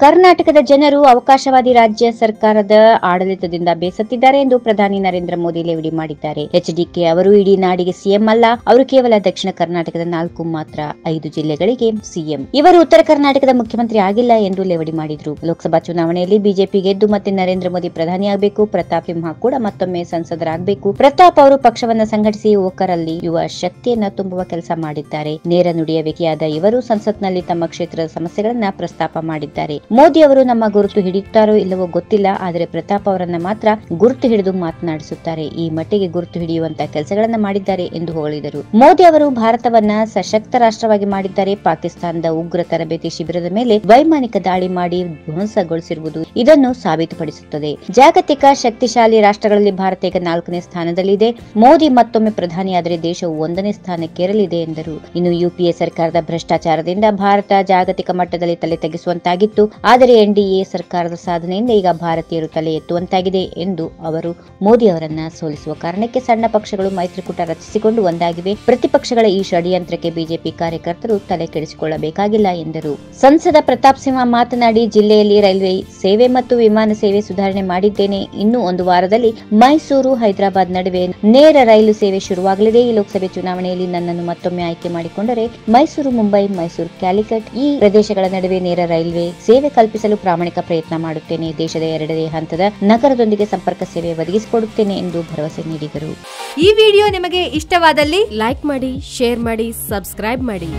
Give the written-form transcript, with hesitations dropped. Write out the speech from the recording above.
ಕರ್ನಾಟಕದ ಜನರು ಅವಕಾಶವಾದಿ ರಾಜ್ಯ ಸರ್ಕಾರದ ಆಡಳಿತದಿಂದ ಬೇಸತ್ತಿದ್ದಾರೆ ಎಂದು ಪ್ರಧಾನಿ ನರೇಂದ್ರ ಮೋದಿ ಲೇವಡಿ ಮಾಡಿದ್ದಾರೆ. ಎಚ್ಡಿಕೆ ಅವರು ಇಡೀ ನಾಡಿಗೆ ಸಿಎಂ ಅಲ್ಲ, ಅವರು ಕೇವಲ ದಕ್ಷಿಣ ಕರ್ನಾಟಕದ 4 ಮಾತ್ರ 5 ಜಿಲ್ಲೆಗಳಿಗೆ ಸಿಎಂ. ಇವರು ಉತ್ತರ ಕರ್ನಾಟಕದ ಮುಖ್ಯಮಂತ್ರಿ ಆಗಿಲ್ಲ ಎಂದು ಲೇವಡಿ ಮಾಡಿದರು. ಲೋಕಸಭಾ ಚುನಾವಣೆಯಲ್ಲಿ ಬಿಜೆಪಿ ಗೆದ್ದು ಮತ್ತೆ ನರೇಂದ್ರ ಮೋದಿ ಪ್ರಧಾನಿಯಾಗಬೇಕು. ಪ್ರತಾಪ್ ಸಿಂಹ ಕೂಡ ಮತ್ತೊಮ್ಮೆ ಸಂಸದರಾಗಬೇಕು. ಪ್ರತಾಪ್ ಅವರು ಪಕ್ಷವನ್ನು ಸಂಘಟಿಸಿ ಯುವಕರಲ್ಲಿ ಯುವ ಶಕ್ತಿಯನ್ನ ತುಂಬುವ ಕೆಲಸ ಮಾಡಿದ್ದಾರೆ. ನೇರ ನುಡಿಯ ವ್ಯಕ್ತಿಯಾದ ಇವರು ಸಂಸತ್ನಲ್ಲಿ ತಮ್ಮ ಕ್ಷೇತ್ರದ ಸಮಸ್ಯೆಗಳನ್ನ ಪ್ರಸ್ತಾಪ ಮಾಡಿದ್ದಾರೆ. ಮೋದಿ ಅವರು ನಮ್ಮ ಗುರುತು ಹಿಡಿಯುತ್ತಾರೋ ಇಲ್ಲವೋ ಗೊತ್ತಿಲ್ಲ, ಆದರೆ ಪ್ರತಾಪ್ ಅವರನ್ನ ಮಾತ್ರ ಗುರುತು ಹಿಡಿದು ಮಾತನಾಡಿಸುತ್ತಾರೆ. ಈ ಮಟ್ಟಿಗೆ ಗುರುತು ಹಿಡಿಯುವಂತಹ ಕೆಲಸಗಳನ್ನ ಮಾಡಿದ್ದಾರೆ ಎಂದು ಹೇಳಿದರು. ಮೋದಿ ಅವರು ಭಾರತವನ್ನ ಸಶಕ್ತ ರಾಷ್ಟ್ರವಾಗಿ ಮಾಡಿದ್ದಾರೆ. ಪಾಕಿಸ್ತಾನದ ಉಗ್ರ ತರಬೇತಿ ಶಿಬಿರದ ಮೇಲೆ ವೈಮಾನಿಕ ದಾಳಿ ಮಾಡಿ ಧ್ವಂಸಗೊಳಿಸಿರುವುದು ಇದನ್ನು ಸಾಬೀತುಪಡಿಸುತ್ತದೆ. ಜಾಗತಿಕ ಶಕ್ತಿಶಾಲಿ ರಾಷ್ಟ್ರಗಳಲ್ಲಿ ಭಾರತ ಈಗ 4ನೇ ಸ್ಥಾನದಲ್ಲಿದೆ. ಮೋದಿ ಮತ್ತೊಮ್ಮೆ ಪ್ರಧಾನಿಯಾದರೆ ದೇಶವು 1ನೇ ಸ್ಥಾನಕ್ಕೇರಲಿದೆ ಎಂದರು. ಇನ್ನು ಯುಪಿಎ ಸರ್ಕಾರದ ಭ್ರಷ್ಟಾಚಾರದಿಂದ ಭಾರತ ಜಾಗತಿಕ ಮಟ್ಟದಲ್ಲಿ ತಲೆ ತಗ್ಗಿಸುವಂತಾಗಿತ್ತು. ಆದರೆ ಎನ್ಡಿಎ ಸರ್ಕಾರದ ಸಾಧನೆಯಿಂದ ಈಗ ಭಾರತೀಯರು ತಲೆ ಎತ್ತುವಂತಾಗಿದೆ ಎಂದು ಅವರು ಮೋದಿ ಅವರನ್ನ ಸೋಲಿಸುವ ಕಾರಣಕ್ಕೆ ಸಣ್ಣ ಪಕ್ಷಗಳು ಮೈತ್ರಿಕೂಟ ರಚಿಸಿಕೊಂಡು ಒಂದಾಗಿವೆ. ಪ್ರತಿಪಕ್ಷಗಳ ಈ ಷಡ್ಯಂತ್ರಕ್ಕೆ ಬಿಜೆಪಿ ಕಾರ್ಯಕರ್ತರು ತಲೆ ಕೆಡಿಸಿಕೊಳ್ಳಬೇಕಾಗಿಲ್ಲ ಎಂದರು. ಸಂಸದ ಪ್ರತಾಪ್ ಸಿಂಹ ಮಾತನಾಡಿ, ಜಿಲ್ಲೆಯಲ್ಲಿ ರೈಲ್ವೆ ಸೇವೆ ಮತ್ತು ವಿಮಾನ ಸೇವೆ ಸುಧಾರಣೆ ಮಾಡಿದ್ದೇನೆ. ಇನ್ನು 1 ವಾರದಲ್ಲಿ ಮೈಸೂರು ಹೈದರಾಬಾದ್ ನಡುವೆ ನೇರ ರೈಲು ಸೇವೆ ಶುರುವಾಗಲಿದೆ. ಈ ಲೋಕಸಭೆ ಚುನಾವಣೆಯಲ್ಲಿ ನನ್ನನ್ನು ಮತ್ತೊಮ್ಮೆ ಆಯ್ಕೆ ಮಾಡಿಕೊಂಡರೆ ಮೈಸೂರು ಮುಂಬೈ, ಮೈಸೂರು ಕ್ಯಾಲಿಕಟ್ ಈ ಪ್ರದೇಶಗಳ ನಡುವೆ ನೇರ ರೈಲ್ವೆ ಸೇವೆ ಕಲ್ಪಿಸಲು ಪ್ರಾಮಾಣಿಕ ಪ್ರಯತ್ನ ಮಾಡುತ್ತೇನೆ. ದೇಶದ 2ನೇ ಹಂತದ ನಗರದೊಂದಿಗೆ ಸಂಪರ್ಕ ಸೇವೆ ಒದಗಿಸಿಕೊಡುತ್ತೇನೆ ಎಂದು ಭರವಸೆ ನೀಡಿದರು. ಈ ವಿಡಿಯೋ ನಿಮಗೆ ಇಷ್ಟವಾದಲ್ಲಿ ಲೈಕ್ ಮಾಡಿ, ಶೇರ್ ಮಾಡಿ, ಸಬ್ಸ್ಕ್ರೈಬ್ ಮಾಡಿ.